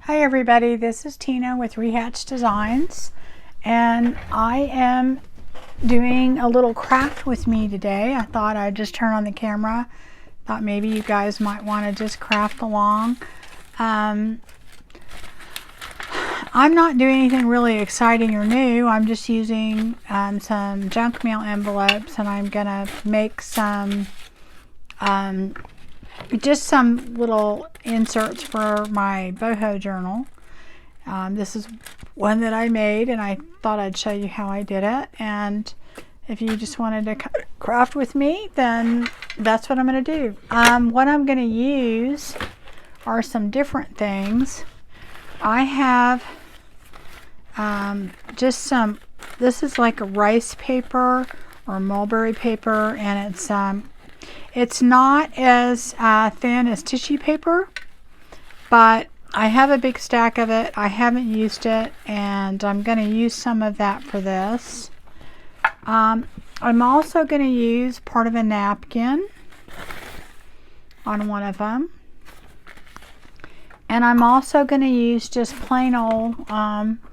Hi everybody, this is Tina with Rehatch Designs, and I am doing a little craft with me today. I thought I'd just turn on the camera. Thought maybe you guys might want to just craft along. I'm not doing anything really exciting or new. I'm just using some junk mail envelopes, and I'm gonna make some just some little inserts for my boho journal. This is one that I made, and I thought I'd show you how I did it. And if you just wanted to craft with me, then that's what I'm going to do. What I'm going to use are some different things. I have just some, this is like a rice paper or mulberry paper, and it's not as thin as tissue paper, but I have a big stack of it. I haven't used it, and I'm going to use some of that for this. I'm also going to use part of a napkin on one of them. And I'm also going to use just plain old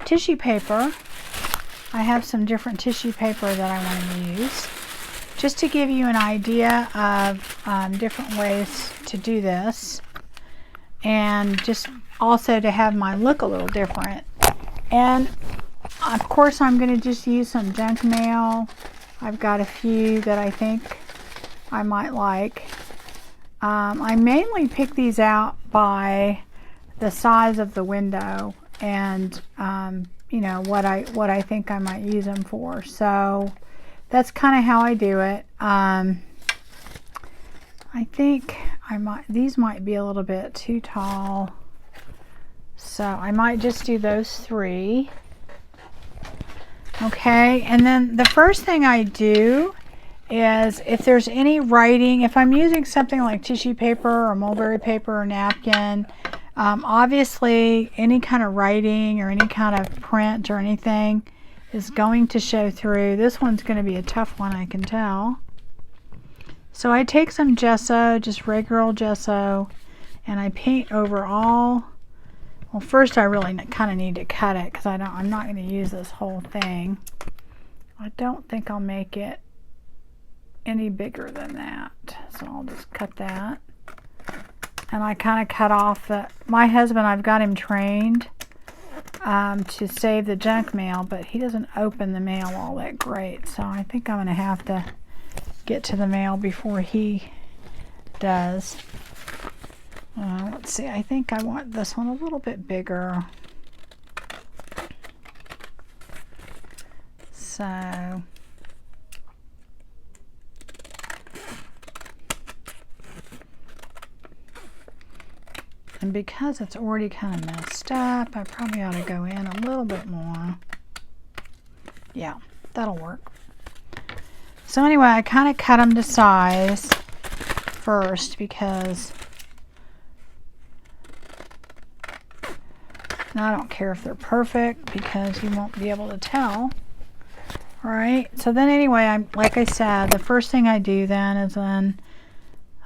tissue paper. I have some different tissue paper that I want to use, just to give you an idea of different ways to do this, and just also to have mine look a little different. And of course I'm going to just use some junk mail. I've got a few that I think I might like. I mainly pick these out by the size of the window and you know, what I think I might use them for. So that's kind of how I do it. I think these might be a little bit too tall, so I might just do those three. Okay, and then the first thing I do is, if there's any writing, if I'm using something like tissue paper or mulberry paper or napkin, obviously any kind of writing or any kind of print or anything is going to show through. This one's going to be a tough one, I can tell. So I take some gesso, just regular old gesso, and I paint over all. Well, first I really kind of need to cut it, because I'm not going to use this whole thing. I don't think I'll make it any bigger than that, so I'll just cut that. And I kind of cut off my husband, I've got him trained to save the junk mail, but he doesn't open the mail all that great, so I think I'm going to have to get to the mail before he does. Let's see, I think I want this one a little bit bigger. So and because it's already kind of messed up, I probably ought to go in a little bit more. Yeah, that'll work. So anyway, I kind of cut them to size first, because now I don't care if they're perfect, because you won't be able to tell. All right, so then anyway, like I said, the first thing I do then is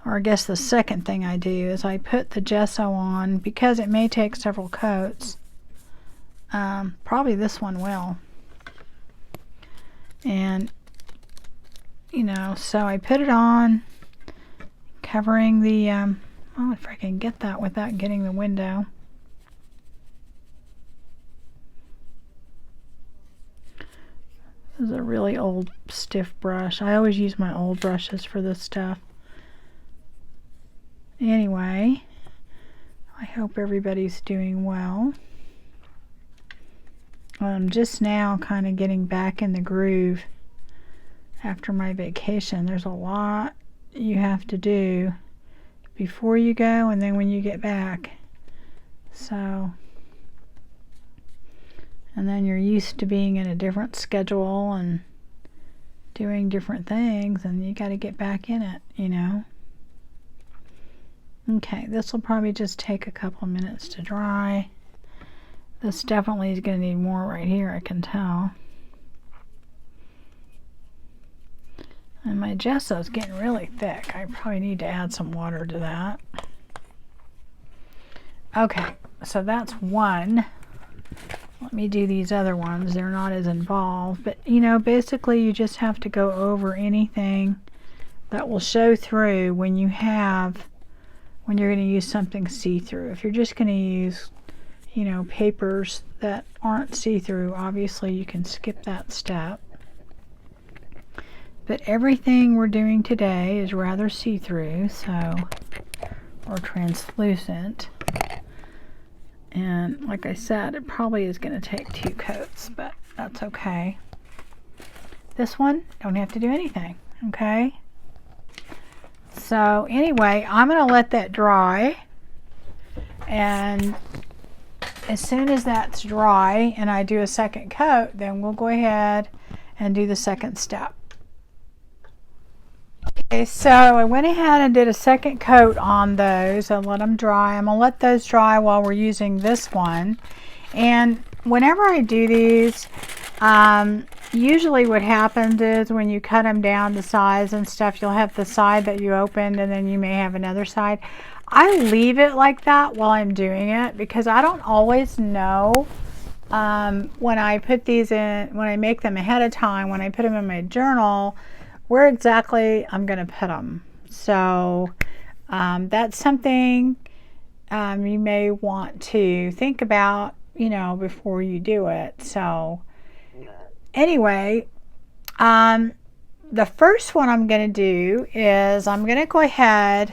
or I guess the second thing I do is I put the gesso on, because it may take several coats. Probably this one will. And, you know, so I put it on, covering the, oh, if I can get that without getting the window. This is a really old, stiff brush. I always use my old brushes for this stuff. Anyway, I hope everybody's doing well. I'm just now kind of getting back in the groove after my vacation. There's a lot you have to do before you go and then when you get back. So, and then you're used to being in a different schedule and doing different things, and you got to get back in it, you know. Okay, this will probably just take a couple minutes to dry. This definitely is going to need more right here, I can tell. And my gesso is getting really thick. I probably need to add some water to that. Okay, so that's one. Let me do these other ones. They're not as involved, but you know, basically you just have to go over anything that will show through when you're going to use something see-through. If you're just going to use, you know, papers that aren't see-through, obviously you can skip that step. But everything we're doing today is rather see-through, or translucent. And like I said, it probably is going to take 2 coats, but that's okay. This one, don't have to do anything, okay? So anyway, I'm going to let that dry. And as soon as that's dry and I do a second coat, then we'll go ahead and do the second step. Okay, so I went ahead and did a second coat on those. I let them dry. I'm going to let those dry while we're using this one. And whenever I do these, usually what happens is when you cut them down to size and stuff, you'll have the side that you opened and then you may have another side. I leave it like that while I'm doing it because I don't always know when I put these in, when I make them ahead of time, when I put them in my journal, where exactly I'm going to put them. So that's something you may want to think about, you know, before you do it. So anyway, the first one I'm going to do is I'm going to go ahead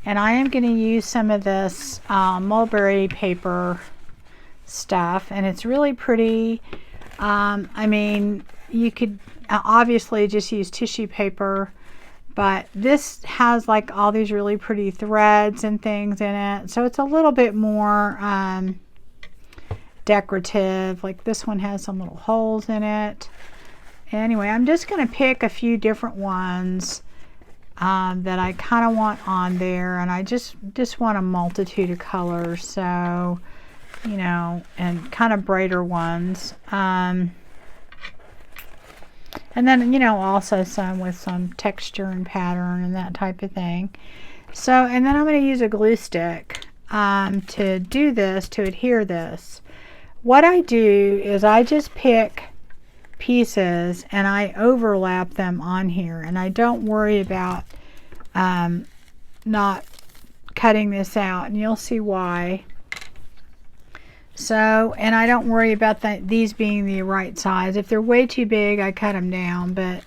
and I am going to use some of this mulberry paper stuff, and it's really pretty. I mean, you could obviously just use tissue paper, but this has like all these really pretty threads and things in it, so it's a little bit more decorative. Like this one has some little holes in it. Anyway, I'm just going to pick a few different ones that I kind of want on there, and I just want a multitude of colors, so you know, and kind of brighter ones. And then, you know, also some with some texture and pattern and that type of thing. So, and then I'm going to use a glue stick to do this, to adhere this. What I do is I just pick pieces and I overlap them on here, and I don't worry about not cutting this out, and you'll see why. So, and I don't worry about these being the right size. If they're way too big, I cut them down, but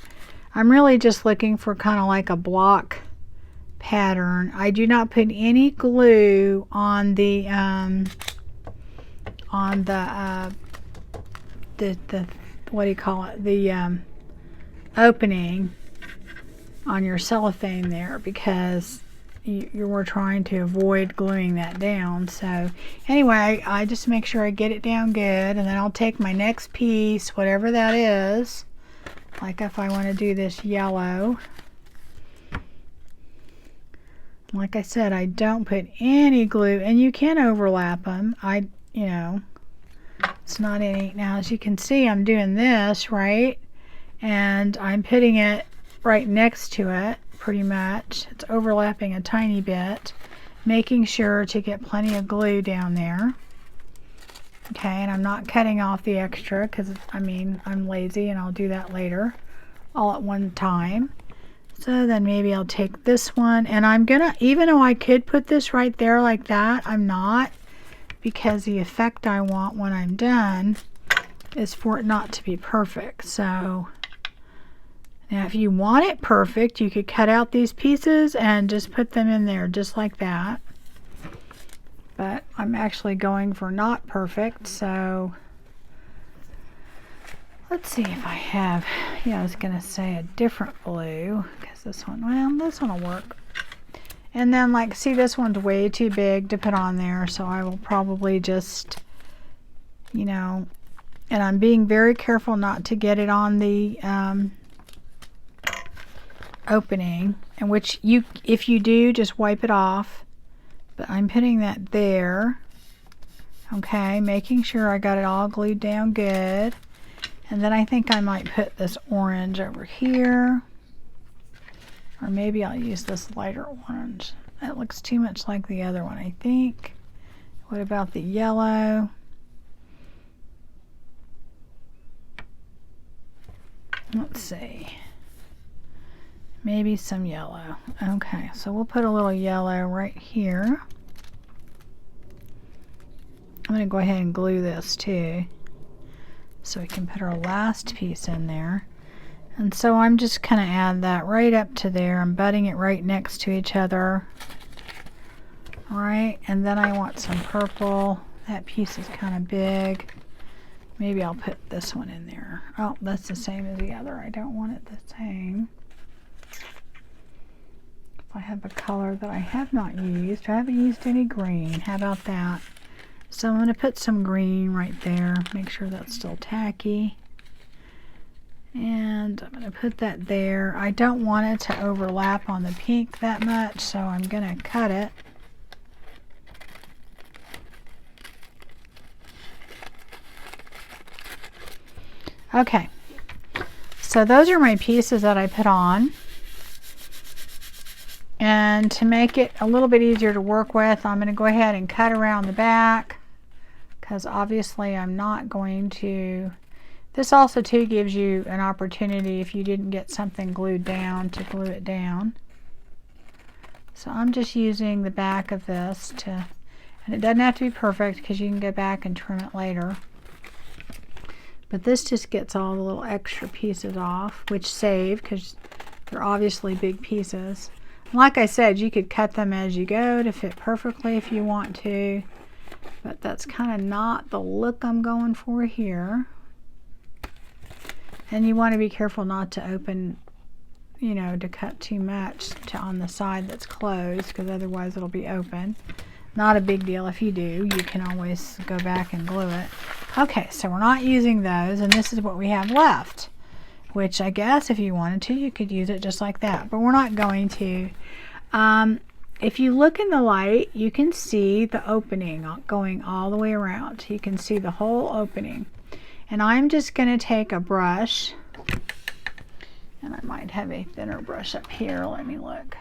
I'm really just looking for kind of like a block pattern. I do not put any glue on the what do you call it, the opening on your cellophane there, because you were trying to avoid gluing that down. So anyway, I just make sure I get it down good, and then I'll take my next piece, whatever that is, like if I want to do this yellow. Like I said, I don't put any glue, and you can overlap them. You know, it's not any. Now as you can see, I'm doing this right, and I'm putting it right next to it. Pretty much it's overlapping a tiny bit, making sure to get plenty of glue down there. Okay, and I'm not cutting off the extra because I mean I'm lazy and I'll do that later all at one time. So then maybe I'll take this one, and I'm gonna, even though I could put this right there like that, I'm not, because the effect I want when I'm done is for it not to be perfect. So now if you want it perfect, you could cut out these pieces and just put them in there just like that. But I'm actually going for not perfect, so let's see if I have, yeah, I was going to say a different blue, because this one, well, this one will work. And then like, see, this one's way too big to put on there, so I will probably just, you know, and I'm being very careful not to get it on the opening, and which you, if you do, just wipe it off. But I'm putting that there, okay, making sure I got it all glued down good. And then I think I might put this orange over here, or maybe I'll use this lighter orange. That looks too much like the other one, I think. What about the yellow? Let's see. Maybe some yellow. Okay, so we'll put a little yellow right here. I'm going to go ahead and glue this too, so we can put our last piece in there. And so I'm just going to add that right up to there. I'm butting it right next to each other. All right, and then I want some purple. That piece is kind of big. Maybe I'll put this one in there. Oh, that's the same as the other. I don't want it the same. If I have a color that I have not used, I haven't used any green. How about that? So I'm going to put some green right there. Make sure that's still tacky. And I'm going to put that there. I don't want it to overlap on the pink that much, so I'm going to cut it. Okay, so those are my pieces that I put on. And to make it a little bit easier to work with, I'm going to go ahead and cut around the back, because obviously I'm not going to... This also too gives you an opportunity, if you didn't get something glued down, to glue it down. So I'm just using the back of this to... And it doesn't have to be perfect, because you can go back and trim it later. But this just gets all the little extra pieces off, which save, because they're obviously big pieces. Like I said, you could cut them as you go to fit perfectly if you want to, but that's kind of not the look I'm going for here. And you want to be careful not to open, you know, to cut too much on the side that's closed, because otherwise it'll be open. Not a big deal if you do. You can always go back and glue it. Okay, so we're not using those, and this is what we have left, which I guess if you wanted to, you could use it just like that, but we're not going to. If you look in the light, you can see the opening going all the way around. You can see the whole opening. And I'm just going to take a brush, and I might have a thinner brush up here. Let me look.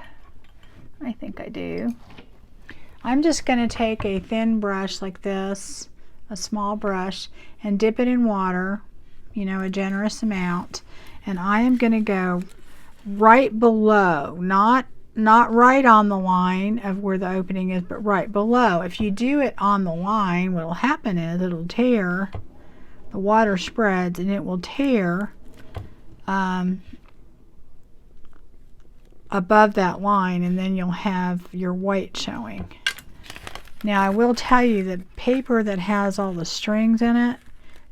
I think I do. I'm just going to take a thin brush like this, a small brush, and dip it in water, you know, a generous amount. And I am going to go right below, not right on the line of where the opening is, but right below. If you do it on the line, what will happen is it'll tear, the water spreads, and it will tear above that line, and then you'll have your white showing. Now I will tell you that paper that has all the strings in it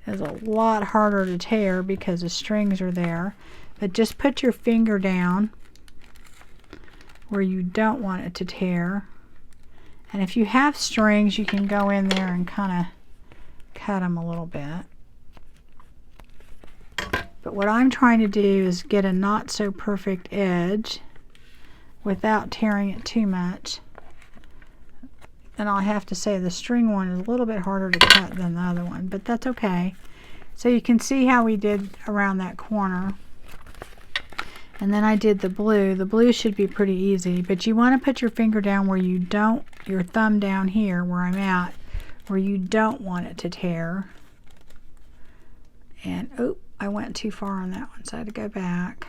is a lot harder to tear because the strings are there. But just put your finger down where you don't want it to tear. And if you have strings, you can go in there and kind of cut them a little bit. But what I'm trying to do is get a not so perfect edge without tearing it too much. And I'll have to say the string one is a little bit harder to cut than the other one, but that's okay. So you can see how we did around that corner. And then I did the blue. The blue should be pretty easy, but you want to put your finger down where you don't, your thumb down here where I'm at, where you don't want it to tear. And, oh, I went too far on that one, so I had to go back.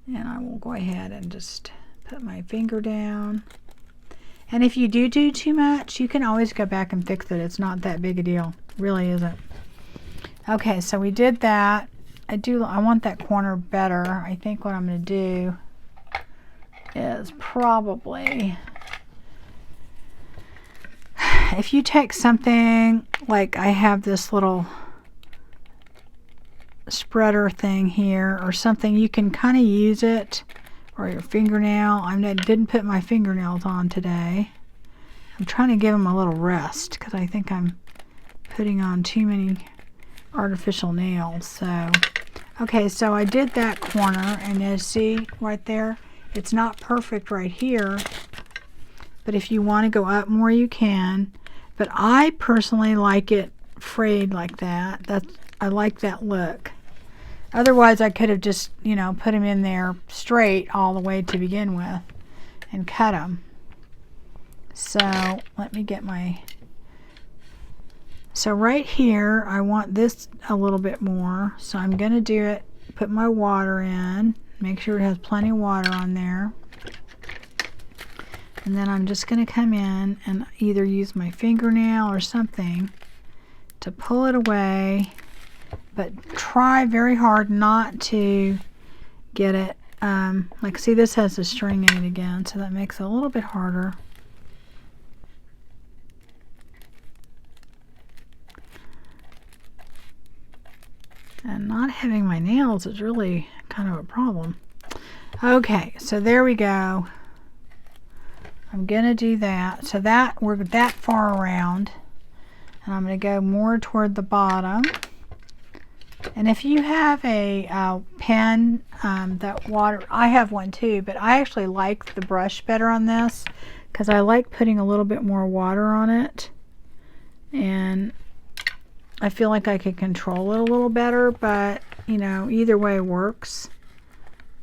And I will go ahead and just put my finger down. And if you do too much, you can always go back and fix it. It's not that big a deal. It really isn't. Okay, so we did that. I want that corner better. I think what I'm going to do is probably, if you take something like I have this little spreader thing here or something, you can kind of use it, or your fingernail. I didn't put my fingernails on today. I'm trying to give them a little rest because I think I'm putting on too many artificial nails. So okay, so I did that corner, and you see right there, it's not perfect right here, but if you want to go up more you can. But I personally like it frayed like that. I like that look. Otherwise I could have just, you know, put them in there straight all the way to begin with and cut them. So let me get my, so right here I want this a little bit more, so I'm going to do it, put my water in, make sure it has plenty of water on there, and then I'm just going to come in and either use my fingernail or something to pull it away, but try very hard not to get it, like see, this has a string in it again, so that makes it a little bit harder. And not having my nails is really kind of a problem. Okay, so there we go. I'm gonna do that. So that we're that far around, and I'm gonna go more toward the bottom. And if you have a pen that water, I have one too, but I actually like the brush better on this because I like putting a little bit more water on it, and I feel like I could control it a little better, but you know, either way works.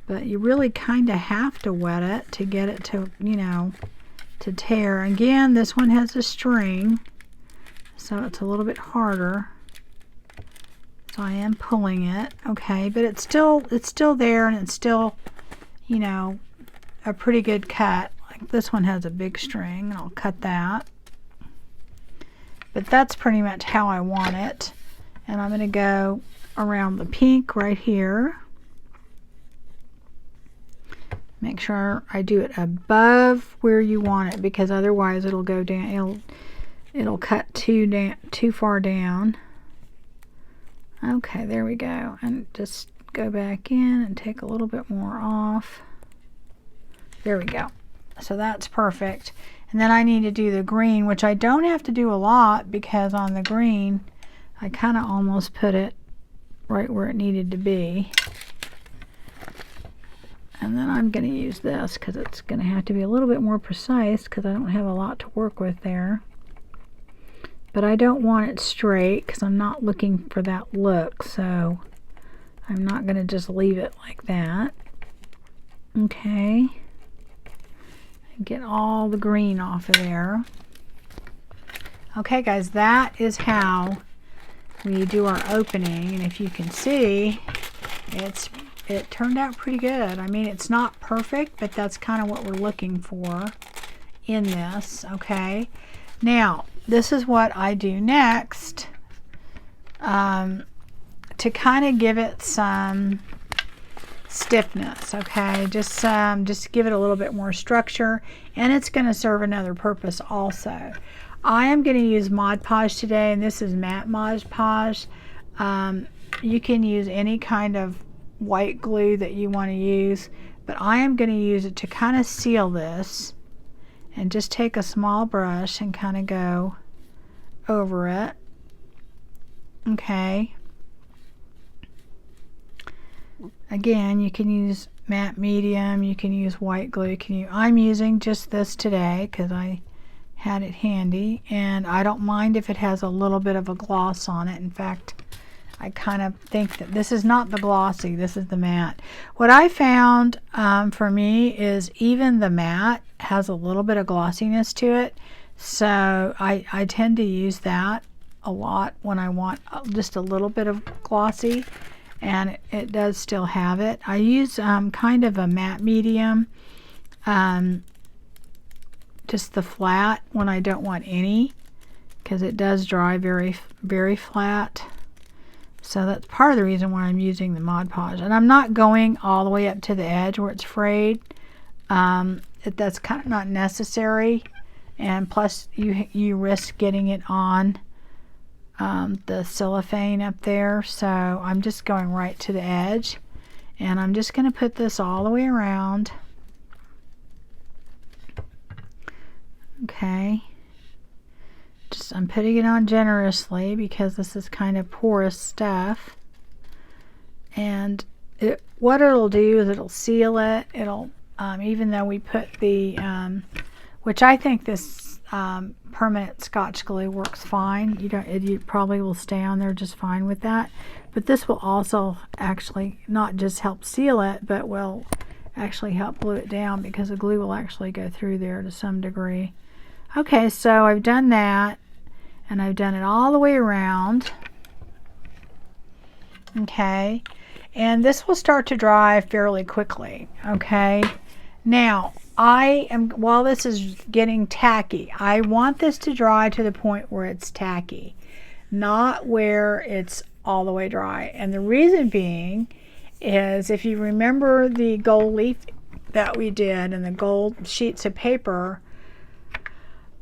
But you really kind of have to wet it to get it to, you know, to tear. Again, this one has a string, so it's a little bit harder. So I am pulling it, okay, but it's still there, and it's still, you know, a pretty good cut. Like this one has a big string, and I'll cut that. But that's pretty much how I want it. And I'm going to go around the pink right here. Make sure I do it above where you want it, because otherwise it'll go down, it'll cut too far down. Okay, there we go. And just go back in and take a little bit more off. There we go. So that's perfect. And then I need to do the green, which I don't have to do a lot, because on the green I kind of almost put it right where it needed to be. And then I'm going to use this because it's going to have to be a little bit more precise, because I don't have a lot to work with there. But I don't want it straight because I'm not looking for that look, so I'm not going to just leave it like that. Okay. Get all the green off of there. Okay guys, that is how we do our opening, and if you can see, it turned out pretty good. I mean, it's not perfect, but that's kind of what we're looking for in this. Okay, now this is what I do next to kind of give it some stiffness. Okay, just give it a little bit more structure, and it's going to serve another purpose also. I am going to use Mod Podge today, and this is matte Mod Podge. You can use any kind of white glue that you want to use, but I am going to use it to kind of seal this, and just take a small brush and kind of go over it. Okay. Again, you can use matte medium, you can use white glue, I'm using just this today because I had it handy, and I don't mind if it has a little bit of a gloss on it. In fact, I kind of think that this is not the glossy, this is the matte. What I found for me is even the matte has a little bit of glossiness to it, so I tend to use that a lot when I want just a little bit of glossy, and it does still have it. I use kind of a matte medium, just the flat when I don't want any, because it does dry very, very flat. So that's part of the reason why I'm using the Mod Podge. And I'm not going all the way up to the edge where it's frayed. That's kind of not necessary. And plus you risk getting it on the cellophane up there. So I'm just going right to the edge. And I'm just going to put this all the way around. Okay. I'm putting it on generously because this is kind of porous stuff, and what it'll do is it'll seal it. It'll even though we put the which I think this permanent Scotch glue works fine. You probably will stay on there just fine with that, but this will also actually not just help seal it, but will actually help glue it down, because the glue will actually go through there to some degree. Okay, so I've done that, and I've done it all the way around. Okay, and this will start to dry fairly quickly. Okay, now while this is getting tacky, I want this to dry to the point where it's tacky, not where it's all the way dry. And the reason being is, if you remember the gold leaf that we did and the gold sheets of paper,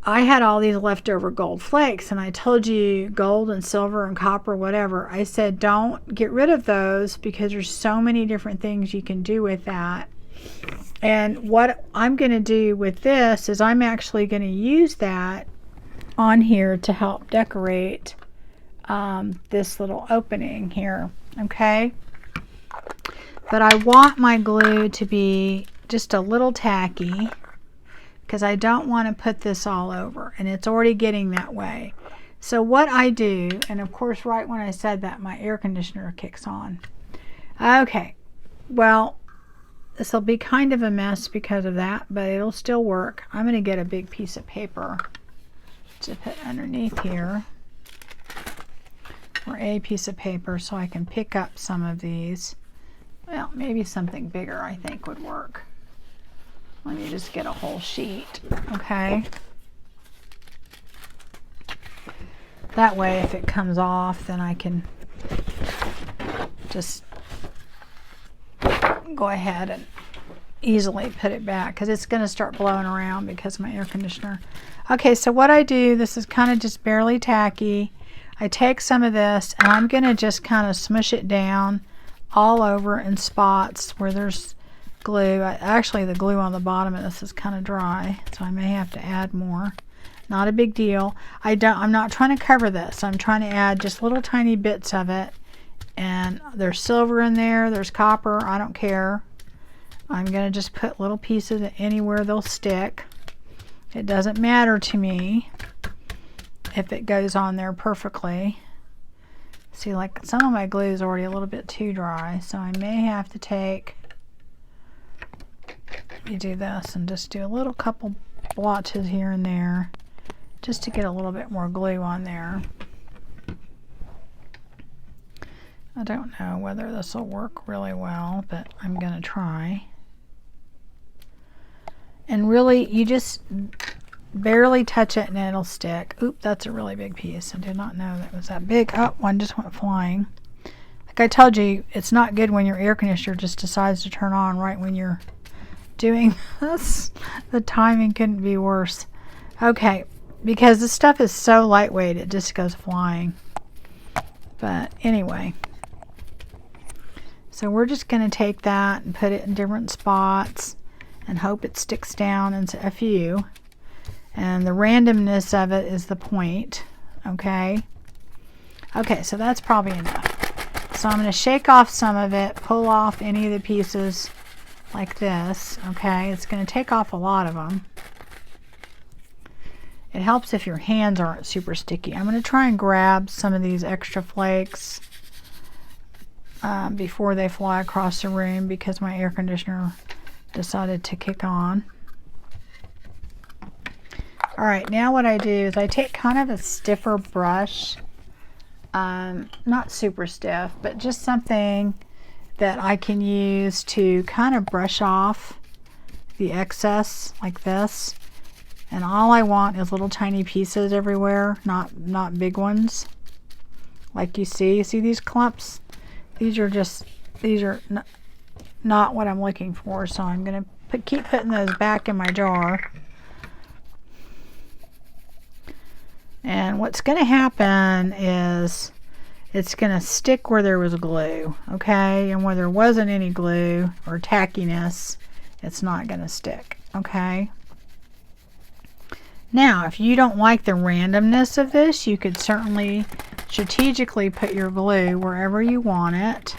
I had all these leftover gold flakes, and I told you gold and silver and copper, whatever. I said don't get rid of those because there's so many different things you can do with that. And what I'm going to do with this is I'm actually going to use that on here to help decorate this little opening here. Okay, but I want my glue to be just a little tacky because I don't want to put this all over, and it's already getting that way. So what I do, and of course right when I said that, my air conditioner kicks on. Okay, well, this will be kind of a mess because of that, but it'll still work. I'm going to get a big piece of paper to put underneath here, or a piece of paper, so I can pick up some of these. Well, maybe something bigger I think would work. Let me just get a whole sheet, okay? That way if it comes off, then I can just go ahead and easily put it back, because it's going to start blowing around because of my air conditioner. Okay, so what I do, this is kind of just barely tacky. I take some of this and I'm going to just kind of smush it down all over in spots where there's glue. Actually, the glue on the bottom of this is kind of dry, so I may have to add more. Not a big deal. I'm not trying to cover this. I'm trying to add just little tiny bits of it. And there's silver in there, there's copper, I don't care. I'm going to just put little pieces anywhere they'll stick. It doesn't matter to me if it goes on there perfectly. See, like some of my glue is already a little bit too dry, so I may have to take, let me do this and just do a little couple blotches here and there just to get a little bit more glue on there. I don't know whether this will work really well, but I'm going to try. And really, you just barely touch it and it'll stick. Oop, that's a really big piece. I did not know that was that big. Oh, one just went flying. Like I told you, it's not good when your air conditioner just decides to turn on right when you're doing this. The timing couldn't be worse. Okay, because this stuff is so lightweight, it just goes flying. But anyway, so we're just going to take that and put it in different spots and hope it sticks down into a few. And the randomness of it is the point. Okay. Okay, so that's probably enough. So I'm going to shake off some of it, pull off any of the pieces like this. Okay, it's going to take off a lot of them. It helps if your hands aren't super sticky. I'm going to try and grab some of these extra flakes before they fly across the room because my air conditioner decided to kick on. Alright, now what I do is I take kind of a stiffer brush, not super stiff, but just something that I can use to kind of brush off the excess like this. And all I want is little tiny pieces everywhere, not big ones. Like you see these clumps? These are not what I'm looking for, so I'm going to keep putting those back in my jar. And what's going to happen is it's going to stick where there was glue, okay? And where there wasn't any glue or tackiness, it's not going to stick, okay? Now, if you don't like the randomness of this, you could certainly strategically put your glue wherever you want it.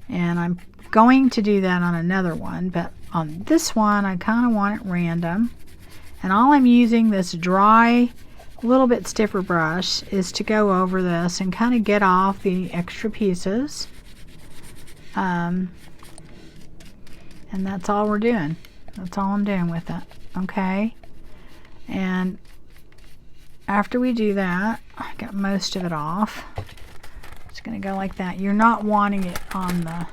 And I'm going to do that on another one, but on this one, I kind of want it random. And all I'm using this dry, little bit stiffer brush is to go over this and kind of get off the extra pieces. And that's all we're doing. That's all I'm doing with it, okay? And after we do that, I got most of it off. It's going to go like that. You're not wanting it on the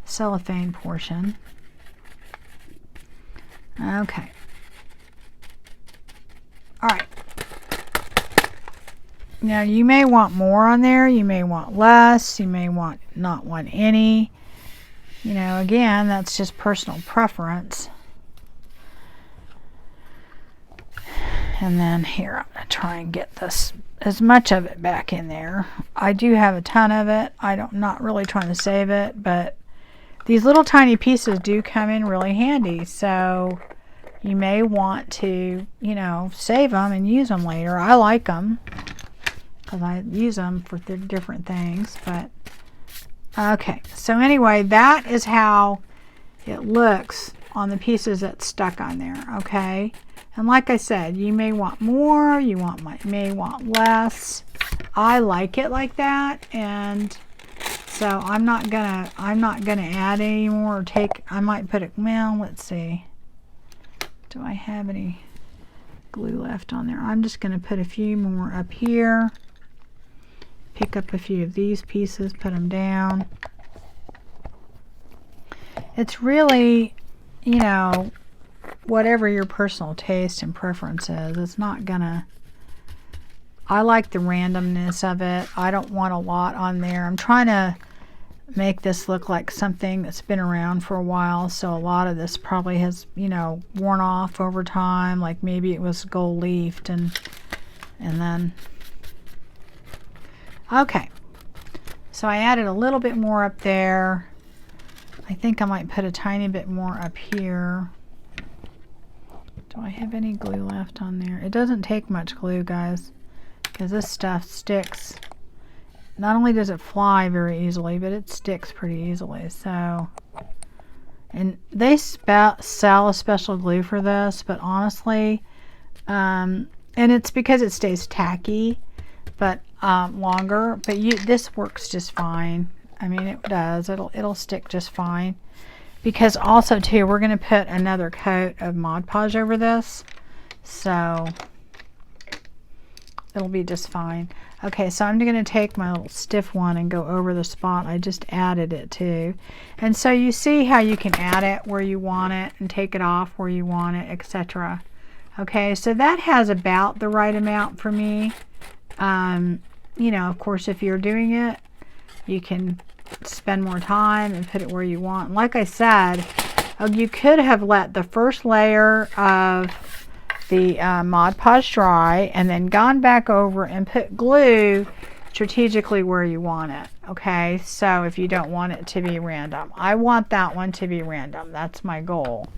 cellophane portion. Okay. All right. Now you may want more on there, you may want less, you may not want any. You know, again, that's just personal preference. And then here, I'm going to try and get this, as much of it back in there. I do have a ton of it. I'm not really trying to save it, but these little tiny pieces do come in really handy. So you may want to, you know, save them and use them later. I like them because I use them for different things. But okay, so anyway, that is how it looks on the pieces that's stuck on there. Okay. And like I said, you may want more, may want less. I like it like that, and so I'm not gonna add any more or take. I might put it. Well, let's see. Do I have any glue left on there? I'm just gonna put a few more up here. Pick up a few of these pieces, put them down. It's really, you know, whatever your personal taste and preference is. It's not gonna, I like the randomness of it. I don't want a lot on there. I'm trying to make this look like something that's been around for a while, so a lot of this probably has, you know, worn off over time, like maybe it was gold leafed and then okay, so I added a little bit more up there. I think I might put a tiny bit more up here. Do I have any glue left on there? It doesn't take much glue, guys, because this stuff sticks. Not only does it fly very easily, but it sticks pretty easily. So, and they sell a special glue for this, but honestly, and it's because it stays tacky, but longer. But this works just fine. I mean, it does. It'll stick just fine. Because also too, we're going to put another coat of Mod Podge over this, so it'll be just fine. Okay, so I'm going to take my little stiff one and go over the spot I just added it to. And so you see how you can add it where you want it and take it off where you want it, etc. Okay, so that has about the right amount for me. You know, of course, if you're doing it, you can spend more time and put it where you want. Like I said, you could have let the first layer of the Mod Podge dry and then gone back over and put glue strategically where you want it. Okay, so if you don't want it to be random, I want that one to be random. That's my goal.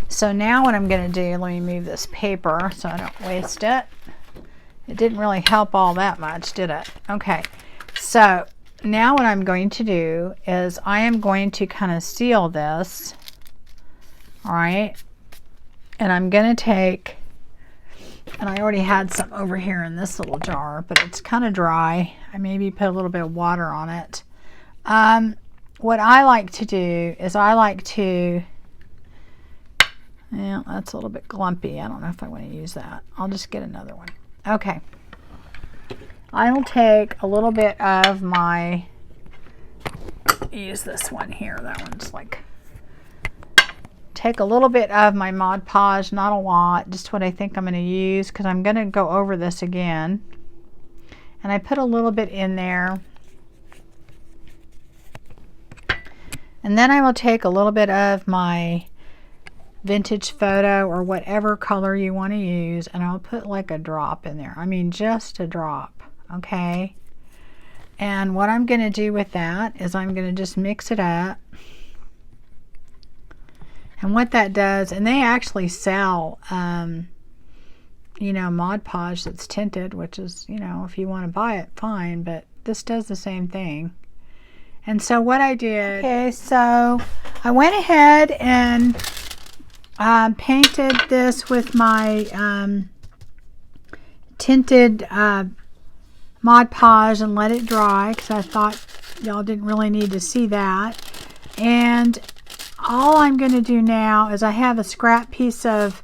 So now what I'm going to do, let me move this paper so I don't waste it. It didn't really help all that much, did it? Okay, so now what I'm going to do is I am going to kind of seal this. All right, and I'm going to take, and I already had some over here in this little jar, but it's kind of dry. I maybe put a little bit of water on it. What I like to do is I like to, yeah, that's a little bit glumpy. I don't know if I want to use that. I'll just get another one. Okay. I'll take a little bit of my, use this one here. That one's like, take a little bit of my Mod Podge, not a lot, just what I think I'm going to use, because I'm going to go over this again. And I put a little bit in there. And then I will take a little bit of my vintage photo or whatever color you want to use, and I'll put like a drop in there. I mean, just a drop. Okay, and what I'm going to do with that is I'm going to just mix it up. And what that does, and they actually sell you know, Mod Podge that's tinted, which is, you know, if you want to buy it, fine, but this does the same thing. And so what I did, okay, so I went ahead and painted this with my tinted Mod Podge and let it dry, because I thought y'all didn't really need to see that. And all I'm going to do now is I have a scrap piece of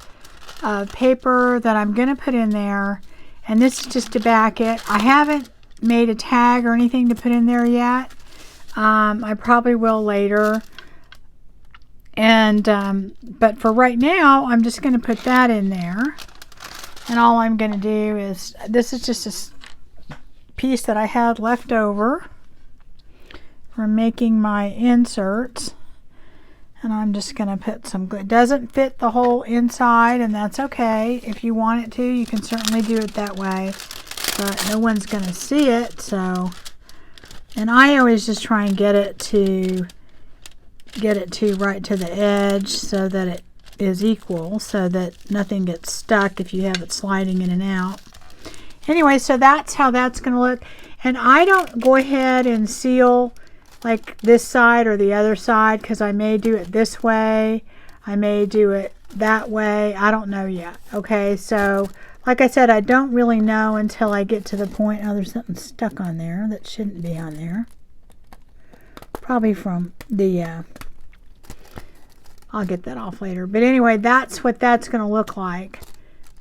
of paper that I'm going to put in there. And this is just to back it. I haven't made a tag or anything to put in there yet. I probably will later. And but for right now, I'm just going to put that in there. And all I'm going to do is, this is just a piece that I had left over from making my inserts. And I'm just going to put some glue. It doesn't fit the whole inside, and that's okay. If you want it to, you can certainly do it that way. But no one's going to see it, so. And I always just try and get it to right to the edge so that it is equal, so that nothing gets stuck if you have it sliding in and out. Anyway, so that's how that's going to look. And I don't go ahead and seal like this side or the other side, because I may do it this way, I may do it that way, I don't know yet. Okay, so like I said, I don't really know until I get to the point. Oh, there's something stuck on there that shouldn't be on there. Probably from the I'll get that off later. But anyway, that's what that's going to look like.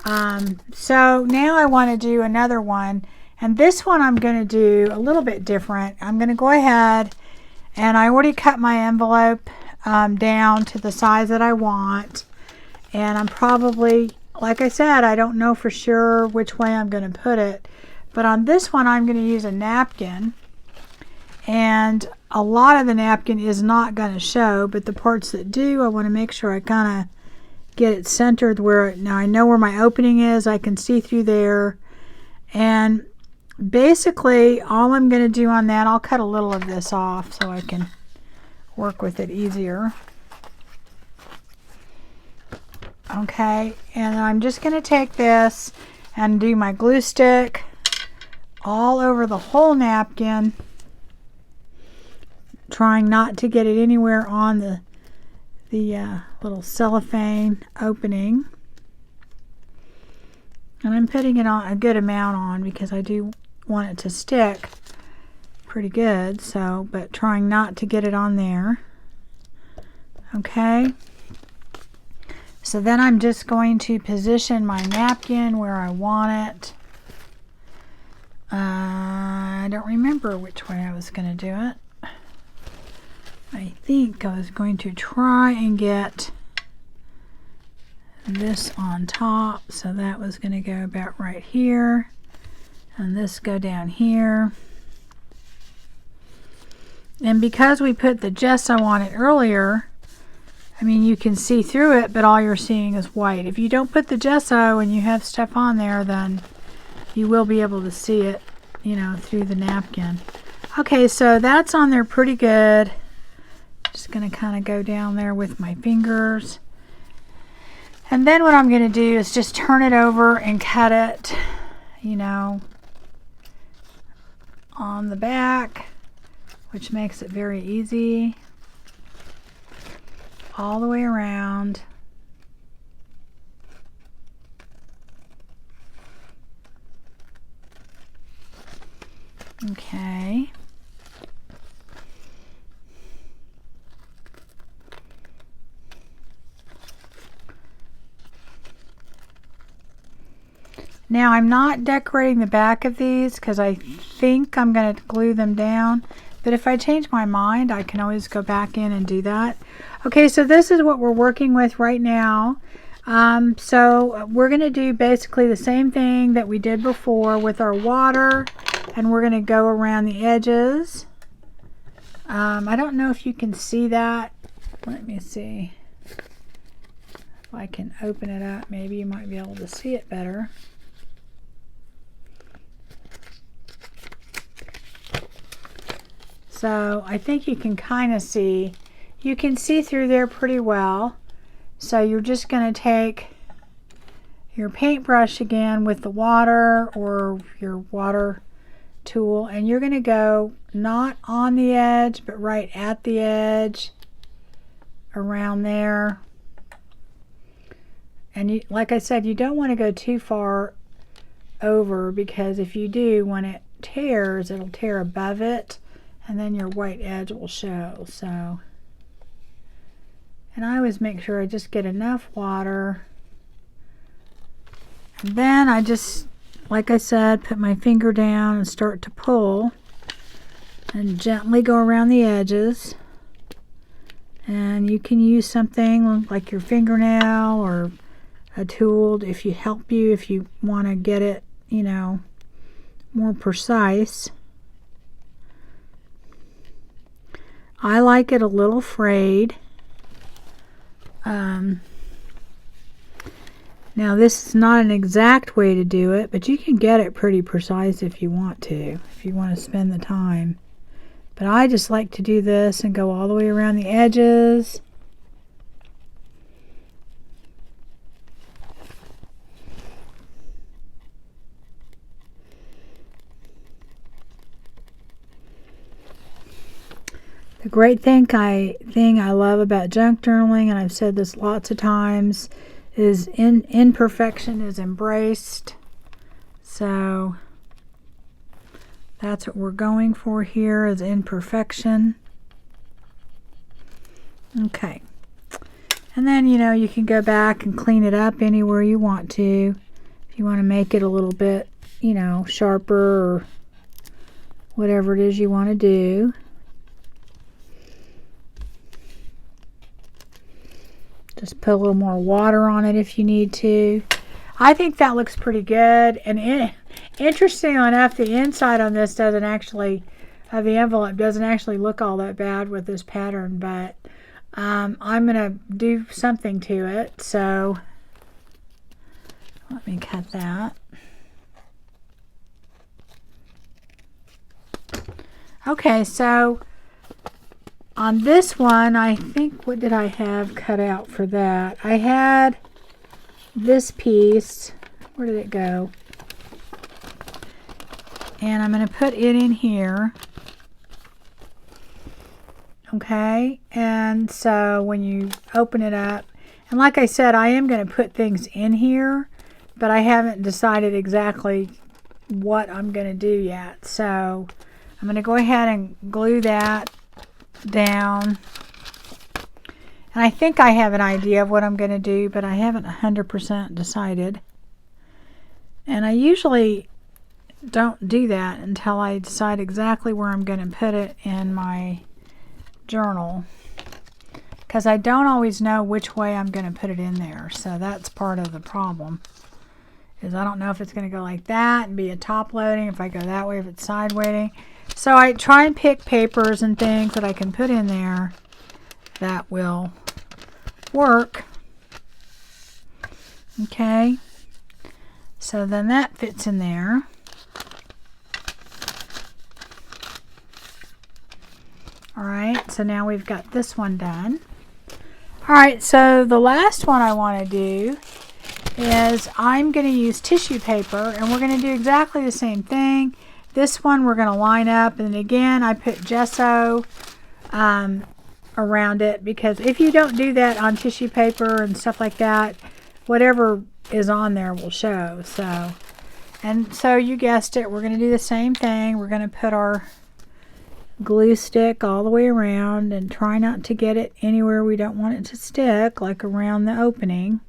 So now I want to do another one. And this one I'm going to do a little bit different. I'm going to go ahead, and I already cut my envelope down to the size that I want. And I'm probably, like I said, I don't know for sure which way I'm going to put it. But on this one, I'm going to use a napkin. And a lot of the napkin is not going to show, but the parts that do, I want to make sure I kind of get it centered where, now I know where my opening is, I can see through there. And basically all I'm going to do on that, I'll cut a little of this off so I can work with it easier. Okay, and I'm just going to take this and do my glue stick all over the whole napkin, trying not to get it anywhere on the little cellophane opening. And I'm putting it on a good amount on because I do want it to stick pretty good, so, but trying not to get it on there. Okay, so then I'm just going to position my napkin where I want it. I don't remember which way I was going to do it. I think I was going to try and get this on top, so that was going to go about right here, and this go down here. And because we put the gesso on it earlier, I mean, you can see through it, but all you're seeing is white. If you don't put the gesso and you have stuff on there, then you will be able to see it, you know, through the napkin. Okay, so that's on there pretty good. Just going to kind of go down there with my fingers. And then what I'm going to do is just turn it over and cut it, you know, on the back, which makes it very easy. All the way around. Okay. Now I'm not decorating the back of these because I think I'm going to glue them down, but if I change my mind, I can always go back in and do that. Okay, so this is what we're working with right now. So we're going to do basically the same thing that we did before with our water, and we're going to go around the edges. I don't know if you can see that. Let me see. If I can open it up, maybe you might be able to see it better. So I think you can kind of see. You can see through there pretty well. So you're just going to take your paintbrush again with the water or your water tool, and you're going to go not on the edge but right at the edge around there. And you, like I said, you don't want to go too far over, because if you do, when it tears, it'll tear above it and then your white edge will show. So, and I always make sure I just get enough water And then I just, like I said, put my finger down and start to pull and gently go around the edges. And you can use something like your fingernail or a tool if you want to get it, you know, more precise. I like it a little frayed. Now this is not an exact way to do it, but you can get it pretty precise if you want to spend the time. But I just like to do this and go all the way around the edges. The great thing I love about junk journaling, and I've said this lots of times, is imperfection is embraced. So that's what we're going for here, is imperfection. Okay. And then, you know, you can go back and clean it up anywhere you want to. If you want to make it a little bit, you know, sharper or whatever it is you want to do. Just put a little more water on it if you need to. I think that looks pretty good. And interesting enough, the inside on this doesn't actually, the envelope doesn't actually look all that bad with this pattern, but I'm going to do something to it. So let me cut that. Okay, so on this one, I think, what did I have cut out for that? I had this piece. Where did it go? And I'm going to put it in here. Okay, and so when you open it up, and like I said, I am going to put things in here, but I haven't decided exactly what I'm going to do yet. So I'm going to go ahead and glue that down. And I think I have an idea of what I'm going to do, but I haven't 100% decided. And I usually don't do that until I decide exactly where I'm going to put it in my journal, because I don't always know which way I'm going to put it in there. So that's part of the problem, is I don't know if it's going to go like that and be a top loading, if I go that way, if it's side loading. So I try and pick papers and things that I can put in there that will work. Okay, so then that fits in there. Alright, so now we've got this one done. Alright, so the last one I want to do is I'm going to use tissue paper, and we're going to do exactly the same thing. This one we're going to line up, and again I put gesso around it, because if you don't do that on tissue paper and stuff like that, whatever is on there will show. So you guessed it, we're going to do the same thing. We're going to put our glue stick all the way around and try not to get it anywhere we don't want it to stick, like around the opening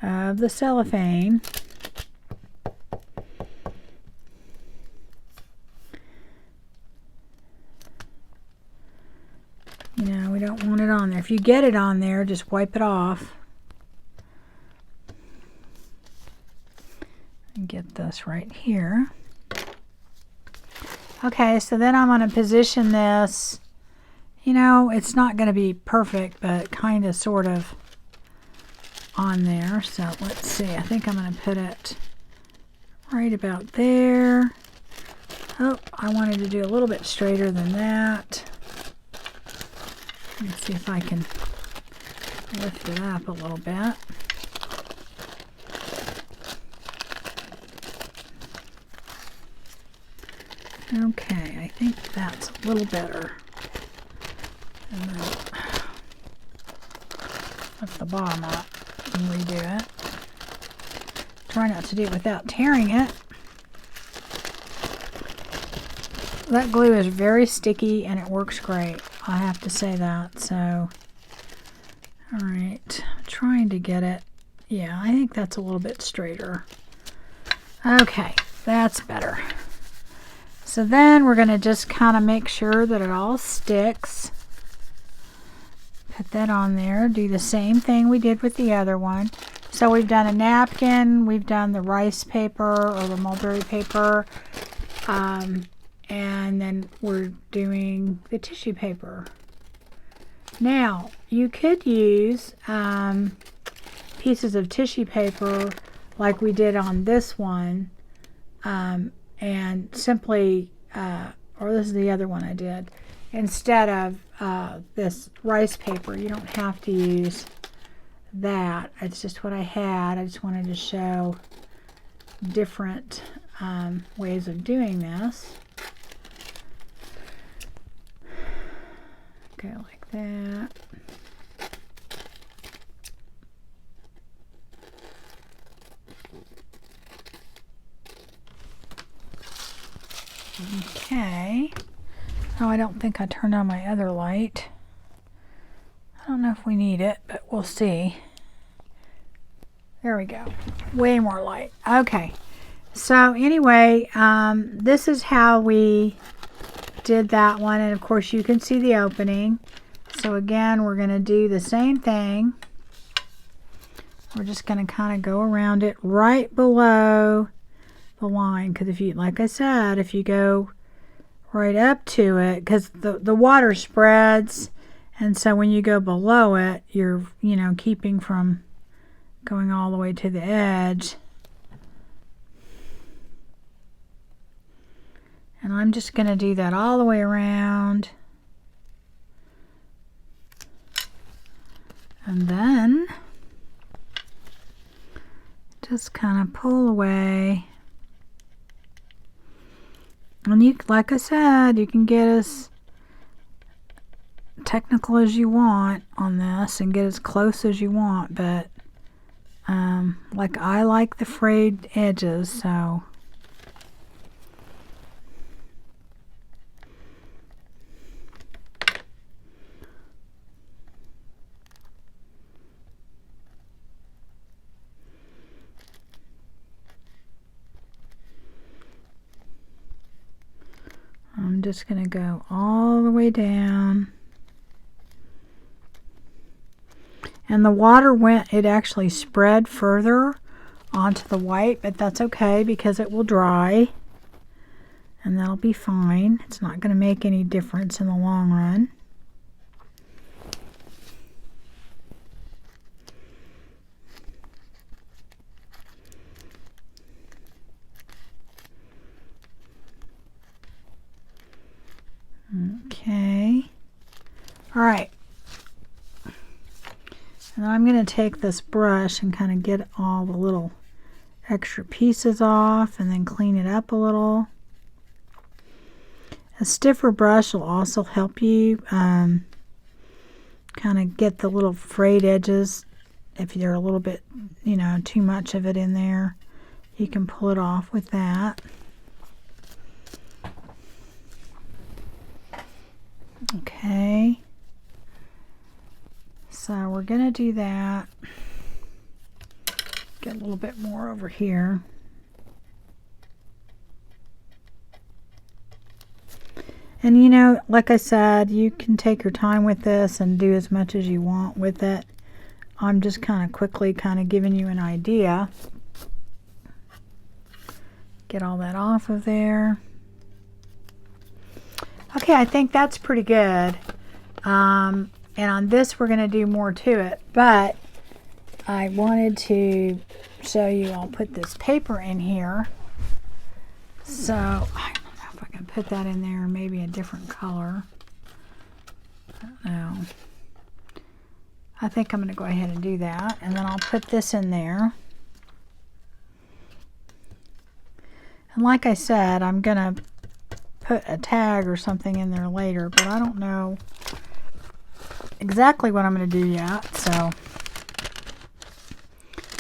of the cellophane. You know, we don't want it on there. If you get it on there, just wipe it off. And get this right here. Okay, so then I'm going to position this. You know, it's not going to be perfect, but kind of sort of on there. So let's see. I think I'm going to put it right about there. Oh, I wanted to do a little bit straighter than that. Let's see if I can lift it up a little bit. Okay, I think that's a little better. And then lift the bottom up and redo it. Try not to do it without tearing it. That glue is very sticky and it works great. I have to say that. So, alright, I'm trying to get it Yeah, I think that's a little bit straighter. Okay, that's better. So then we're going to just kind of make sure that it all sticks. Put that on there. Do the same thing we did with the other one. So we've done a napkin, we've done the rice paper or the mulberry paper, and then we're doing the tissue paper. Now, you could use pieces of tissue paper like we did on this one, and simply, or this is the other one I did, instead of this rice paper. You don't have to use that. It's just what I had. I just wanted to show different ways of doing this. Go like that. Okay. Oh, I don't think I turned on my other light. I don't know if we need it, but we'll see. There we go. Way more light. Okay. So anyway, this is how we did that one. And of course you can see the opening. So again, we're going to do the same thing. We're just going to kind of go around it right below the line. Because if you, like I said, if you go right up to it, because the water spreads, and so when you go below it, you're, you know, keeping from going all the way to the edge. And I'm just going to do that all the way around. And then just kind of pull away. And you, like I said, you can get as technical as you want on this and get as close as you want, but like I like the frayed edges, so I'm just going to go all the way down. And the water went, it actually spread further onto the white, but that's okay because it will dry. And that'll be fine. It's not going to make any difference in the long run. Okay. All right. And I'm going to take this brush and kind of get all the little extra pieces off and then clean it up a little. A stiffer brush will also help you kind of get the little frayed edges. If you're a little bit, you know, too much of it in there, you can pull it off with that. Okay. So we're going to do that. Get a little bit more over here. And you know, like I said, you can take your time with this and do as much as you want with it. I'm just kind of quickly kind of giving you an idea. Get all that off of there. Okay, I think that's pretty good. And on this, we're going to do more to it. But I wanted to show you, I'll put this paper in here. So, I don't know if I can put that in there, maybe a different color. I don't know. I think I'm going to go ahead and do that. And then I'll put this in there. And like I said, I'm going to put a tag or something in there later, but I don't know exactly what I'm going to do yet. So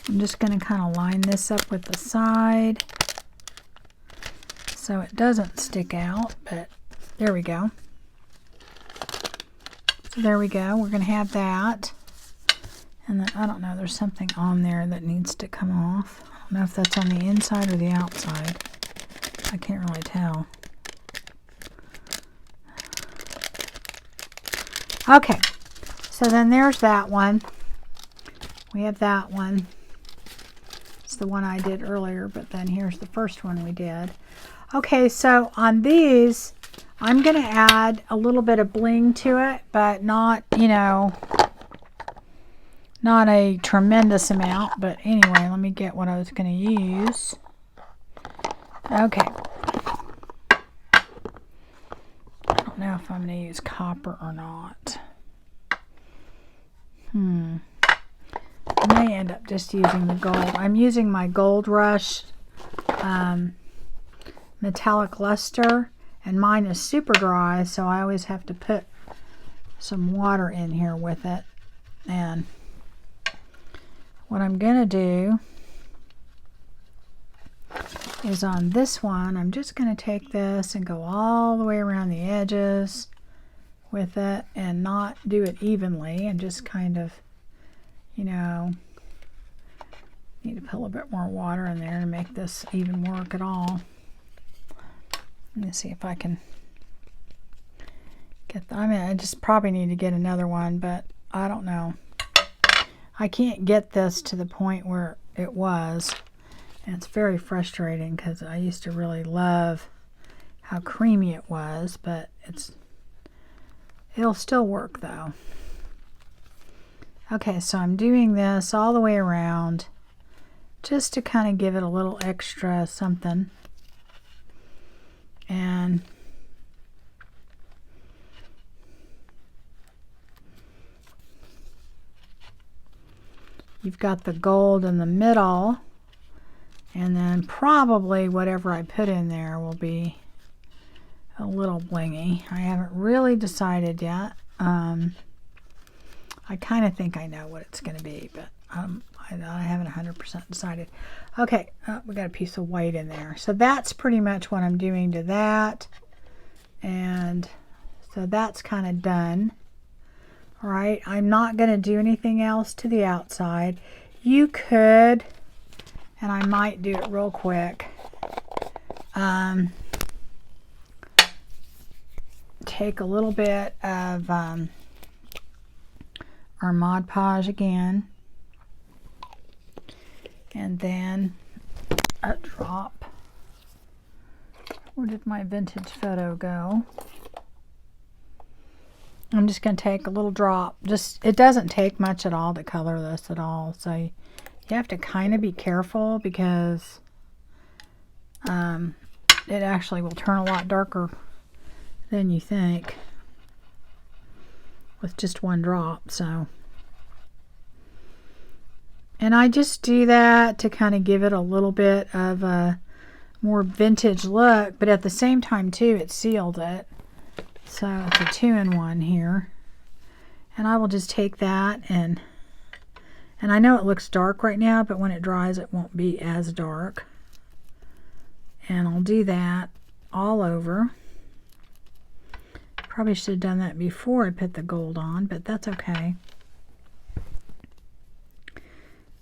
I'm just going to kind of line this up with the side so it doesn't stick out, but there we go. So there we go. We're going to have that. And then, I don't know, there's something on there that needs to come off. I don't know if that's on the inside or the outside. I can't really tell. Okay, so then there's that one. We have that one. It's the one I did earlier, but then here's the first one we did. Okay, so on these, I'm going to add a little bit of bling to it, but not, you know, not a tremendous amount. But anyway, let me get what I was going to use. Okay. I don't know if I'm going to use copper or not. I may end up just using the gold. I'm using my Gold Rush metallic luster, and mine is super dry, so I always have to put some water in here with it. And what I'm going to do is on this one, I'm just going to take this and go all the way around the edges with it and not do it evenly, and just kind of, you know, need to put a little bit more water in there to make this even work at all. Let me see if I can get I mean, I just probably need to get another one, but I don't know. I can't get this to the point where it was, and it's very frustrating because I used to really love how creamy it was, but it'll still work though. Okay, so I'm doing this all the way around just to kind of give it a little extra something. And you've got the gold in the middle, and then probably whatever I put in there will be a little blingy. I haven't really decided yet. I kind of think I know what it's going to be, but I haven't 100% decided. Okay, we got a piece of white in there. So that's pretty much what I'm doing to that. And so that's kind of done. All right, I'm not going to do anything else to the outside. You could, and I might do it real quick, take a little bit of our Mod Podge again, and then a drop. Where did my vintage photo go? I'm just going to take a little drop. It doesn't take much at all to color this at all, so you have to kind of be careful because it actually will turn a lot darker than you think with just one drop. So, and I just do that to kind of give it a little bit of a more vintage look, but at the same time too, it sealed it. So it's a 2-in-1 here. And I will just take that and I know it looks dark right now, but when it dries it won't be as dark. And I'll do that all over. Probably should have done that before I put the gold on, but that's okay.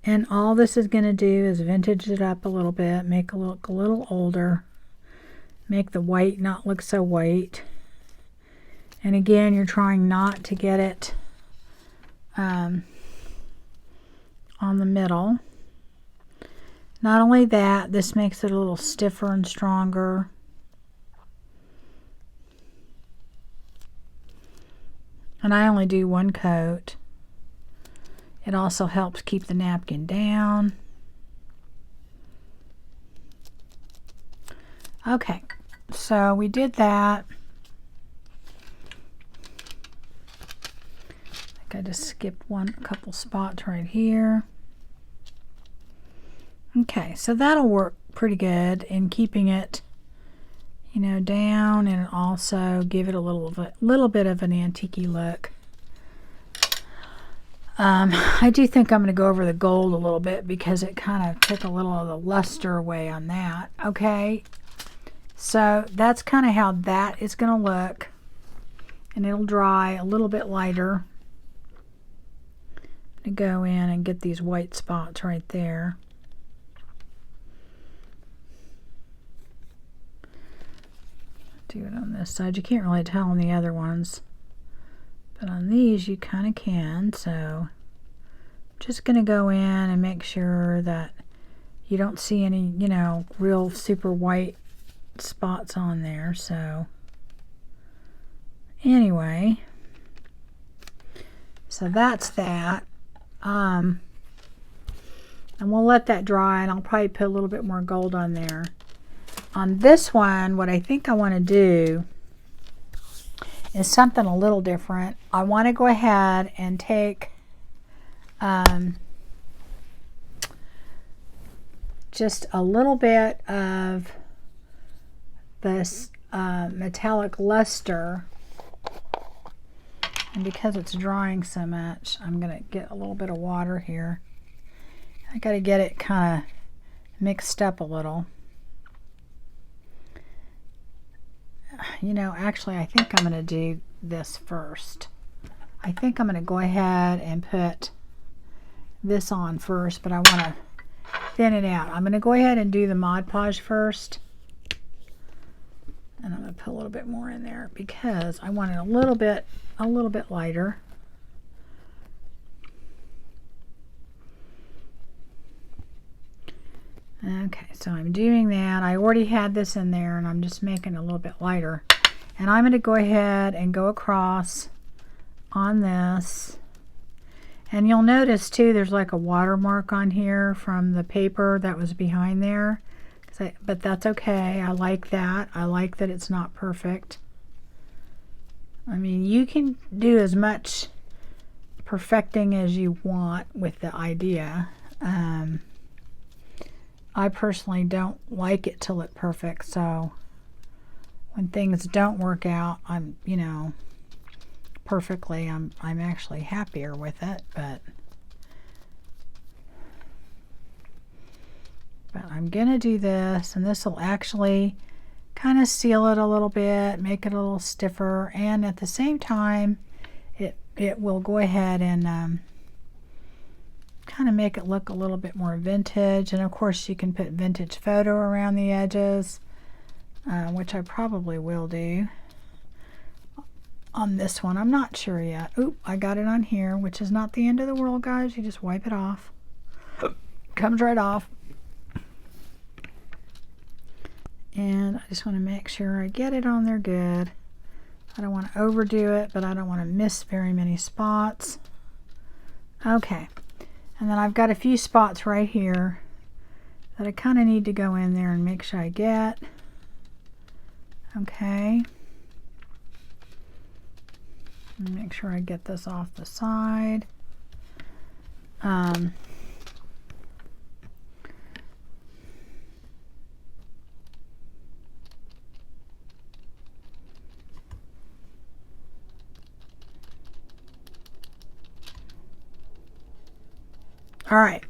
And all this is going to do is vintage it up a little bit, make it look a little older, make the white not look so white. And again, you're trying not to get it on the middle. Not only that, this makes it a little stiffer and stronger. And I only do one coat. It also helps keep the napkin down. Okay, so we did that. I think I just skipped a couple spots right here. Okay, so that'll work pretty good in keeping it, you know, down, and also give it a little bit of an antique-y look. I do think I'm going to go over the gold a little bit because it kind of took a little of the luster away on that. Okay, so that's kind of how that is going to look, and it'll dry a little bit lighter to go in and get these white spots right there. Do it on this side. You can't really tell on the other ones, but on these you kind of can. So just going to go in and make sure that you don't see any, you know, real super white spots on there. So anyway, so that's that. And we'll let that dry, and I'll probably put a little bit more gold on there. On this one, what I think I want to do is something a little different. I want to go ahead and take just a little bit of this metallic luster, and because it's drying so much, I'm going to get a little bit of water here. I got to get it kind of mixed up a little. You know, actually, I think I'm going to do this first. I think I'm going to go ahead and put this on first, but I want to thin it out. I'm going to go ahead and do the Mod Podge first. And I'm going to put a little bit more in there because I want it a little bit lighter. Okay, so I'm doing that. I already had this in there, and I'm just making it a little bit lighter. And I'm going to go ahead and go across on this. And you'll notice too, there's like a watermark on here from the paper that was behind there. But that's okay. I like that. I like that it's not perfect. I mean, you can do as much perfecting as you want with the idea. I personally don't like it to look perfect, so when things don't work out, you know, perfectly, I'm actually happier with it, but I'm gonna do this, and this will actually kind of seal it a little bit, make it a little stiffer, and at the same time it will go ahead and kind of make it look a little bit more vintage. And of course you can put vintage photo around the edges, which I probably will do on this one. I'm not sure yet. Oop, I got it on here, which is not the end of the world, guys. You just wipe it off. Comes right off. And I just want to make sure I get it on there good. I don't want to overdo it, but I don't want to miss very many spots. Okay. And then I've got a few spots right here that I kind of need to go in there and make sure I get. Okay. Make sure I get this off the side. All right,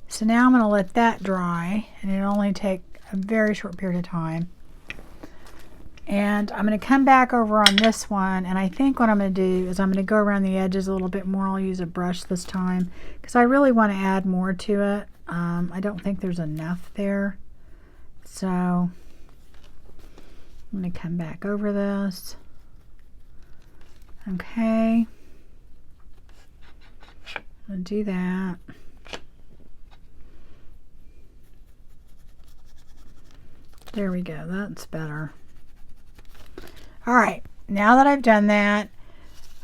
so now I'm going to let that dry, and it'll only take a very short period of time. And I'm going to come back over on this one, and I think what I'm going to do is I'm going to go around the edges a little bit more. I'll use a brush this time because I really want to add more to it. I don't think there's enough there. So I'm going to come back over this. Okay. I'll do that. There we go. That's better. All right. Now that I've done that,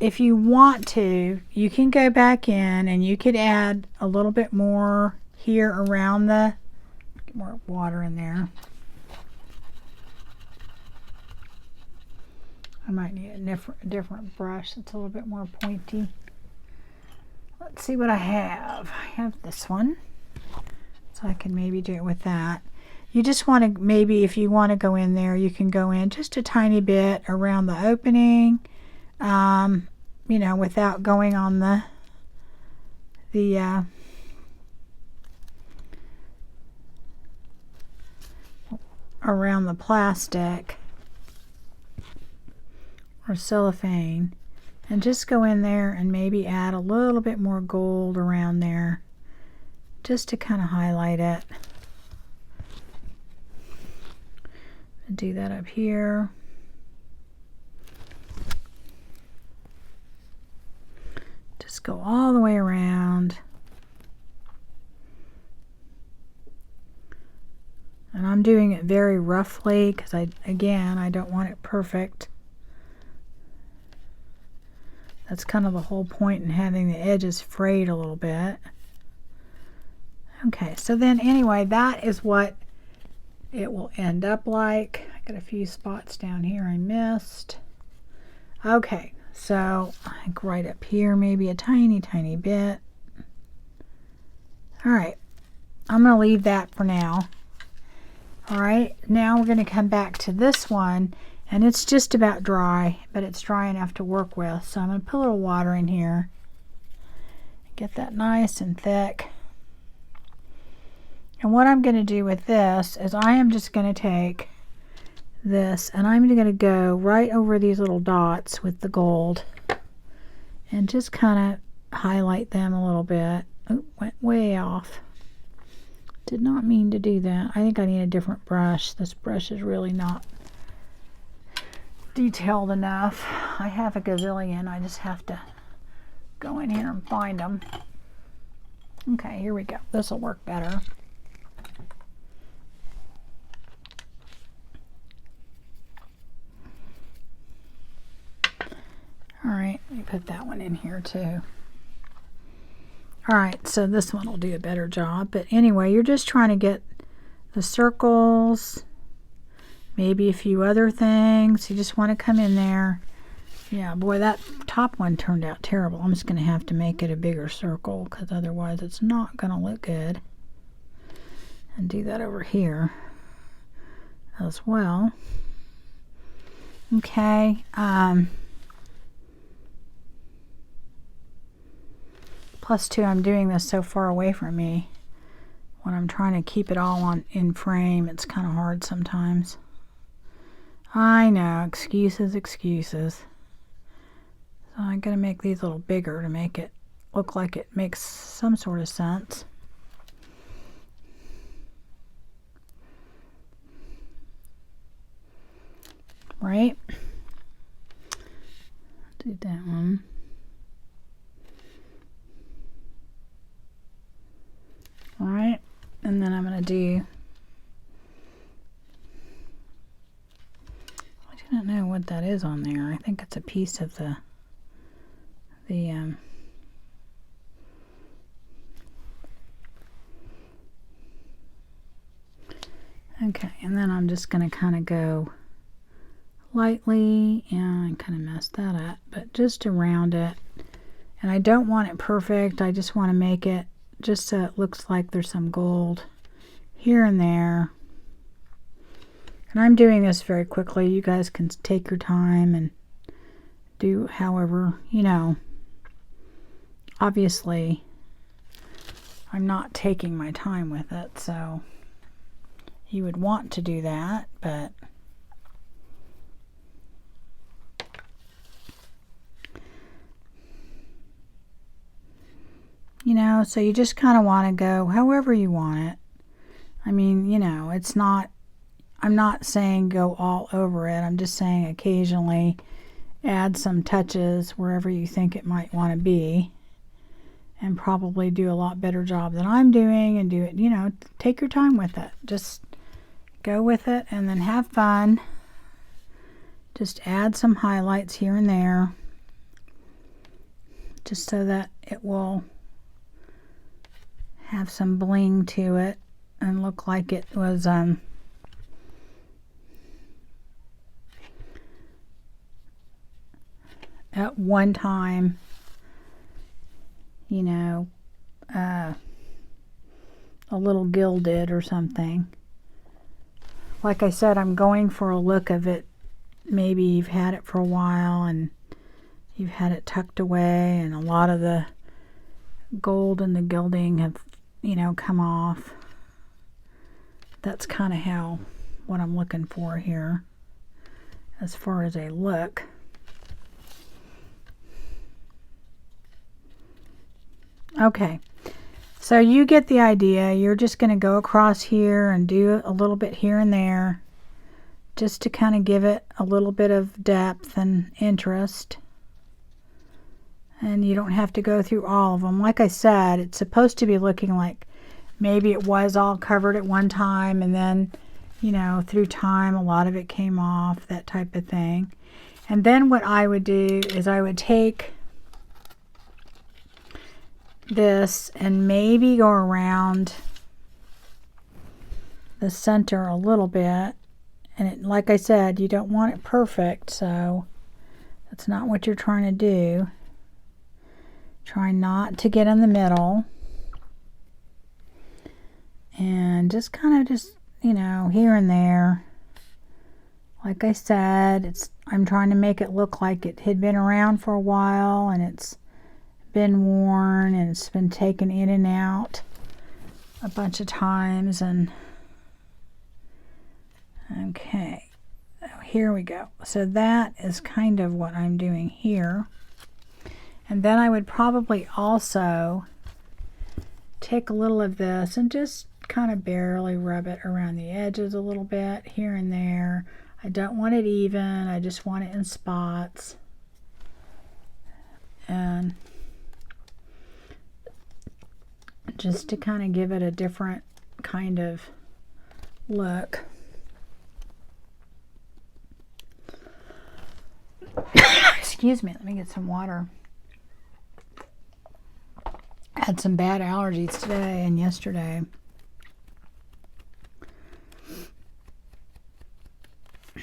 if you want to, you can go back in and you could add a little bit more here around the, get more water in there. I might need a different brush that's a little bit more pointy. Let's see what I have. I have this one, so I can maybe do it with that. You just want to, maybe if you want to go in there, you can go in just a tiny bit around the opening, you know, without going on the around the plastic or cellophane. And just go in there and maybe add a little bit more gold around there, just to kind of highlight it. Do that up here. Just go all the way around. And I'm doing it very roughly because I don't want it perfect. That's kind of the whole point in having the edges frayed a little bit. Okay, so then anyway, that is what it will end up like. I got a few spots down here I missed. Okay, so I think right up here, maybe a tiny bit. All right, I'm going to leave that for now. All right, now we're going to come back to this one, and it's just about dry, but it's dry enough to work with. So I'm going to put a little water in here. Get that nice and thick. And what I'm going to do with this is I am just going to take this and I'm going to go right over these little dots with the gold and just kind of highlight them a little bit. Oh, went way off. Did not mean to do that. I think I need a different brush. This brush is really not detailed enough. I have a gazillion. I just have to go in here and find them. Okay, here we go. This will work better. All right, let me put that one in here too. All right, so this one will do a better job. But anyway, you're just trying to get the circles, maybe a few other things. You just want to come in there. Yeah, boy, that top one turned out terrible. I'm just going to have to make it a bigger circle because otherwise it's not going to look good. And do that over here as well. Okay. Plus two, I'm doing this so far away from me. When I'm trying to keep it all in frame, it's kind of hard sometimes. I know, excuses. So I'm going to make these a little bigger to make it look like it makes some sort of sense. Right? Do that one. All right, and then I'm going to do, I do not know what that is on there. I think it's a piece of the okay, and then I'm just going to kind of go lightly and kind of mess that up, but just around it. And I don't want it perfect. I just want to make it just so it looks like there's some gold here and there. And I'm doing this very quickly. You guys can take your time and do however, you know. Obviously, I'm not taking my time with it, so you would want to do that, but you know, so you just kind of want to go however you want it. I mean, you know, it's not, I'm not saying go all over it. I'm just saying occasionally add some touches wherever you think it might want to be, and probably do a lot better job than I'm doing, and do it, you know, take your time with it. Just go with it and then have fun. Just add some highlights here and there, just so that it will have some bling to it and look like it was at one time, you know, a little gilded or something. Like I said, I'm going for a look of it. Maybe you've had it for a while and you've had it tucked away, and a lot of the gold and the gilding have, you know, come off. That's kind of how, what I'm looking for here as far as a look. Okay, so you get the idea. You're just going to go across here and do a little bit here and there, just to kind of give it a little bit of depth and interest. And you don't have to go through all of them. Like I said, it's supposed to be looking like maybe it was all covered at one time, and then, you know, through time a lot of it came off, that type of thing. And then what I would do is I would take this and maybe go around the center a little bit. And it, like I said, you don't want it perfect, so that's not what you're trying to do. Try not to get in the middle. And just kind of just, you know, here and there. Like I said, I'm trying to make it look like it had been around for a while, and it's been worn, and it's been taken in and out a bunch of times. And okay, here we go. So that is kind of what I'm doing here. And then I would probably also take a little of this and just kind of barely rub it around the edges a little bit here and there. I don't want it even, I just want it in spots. And just to kind of give it a different kind of look. Excuse me, let me get some water. I had some bad allergies today and yesterday. It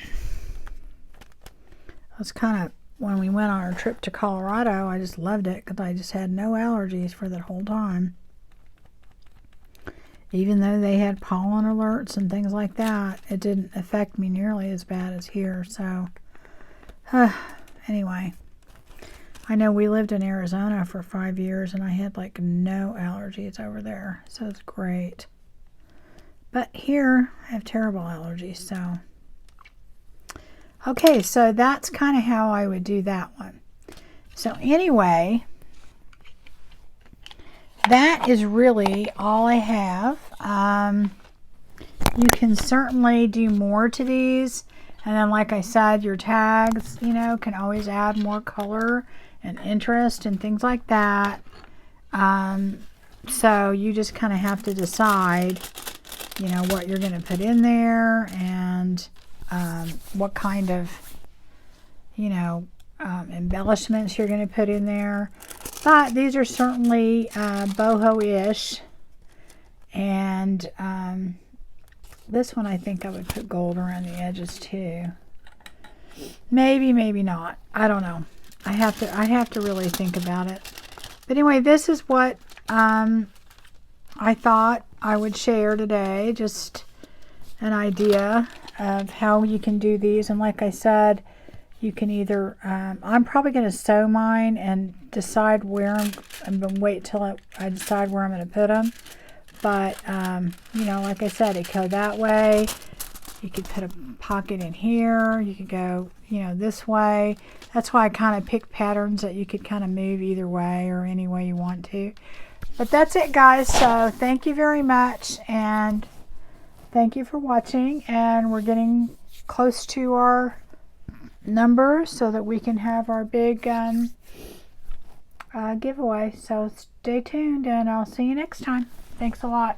was kind of, when we went on our trip to Colorado, I just loved it because I just had no allergies for that whole time. Even though they had pollen alerts and things like that, it didn't affect me nearly as bad as here. So, anyway, I know we lived in Arizona for 5 years and I had like no allergies over there. So it's great. But here, I have terrible allergies, so. Okay, so that's kind of how I would do that one. So anyway, that is really all I have. You can certainly do more to these. And then, like I said, your tags, you know, can always add more color and interest and things like that. So you just kind of have to decide, you know, what you're going to put in there and what kind of, you know, embellishments you're going to put in there. But these are certainly boho-ish. And this one I think I would put gold around the edges too. Maybe, maybe not. I don't know. I'd have to really think about it. But anyway, this is what I thought I would share today. Just an idea of how you can do these. And like I said, you can either, I'm probably going to sew mine and decide where I'm going to wait till I decide where I'm going to put them. But, you know, like I said, it could go that way. You could put a pocket in here. You could go, you know, this way. That's why I kind of pick patterns that you could kind of move either way or any way you want to. But that's it, guys. So thank you very much. And thank you for watching. And we're getting close to our numbers so that we can have our big giveaway. So stay tuned and I'll see you next time. Thanks a lot.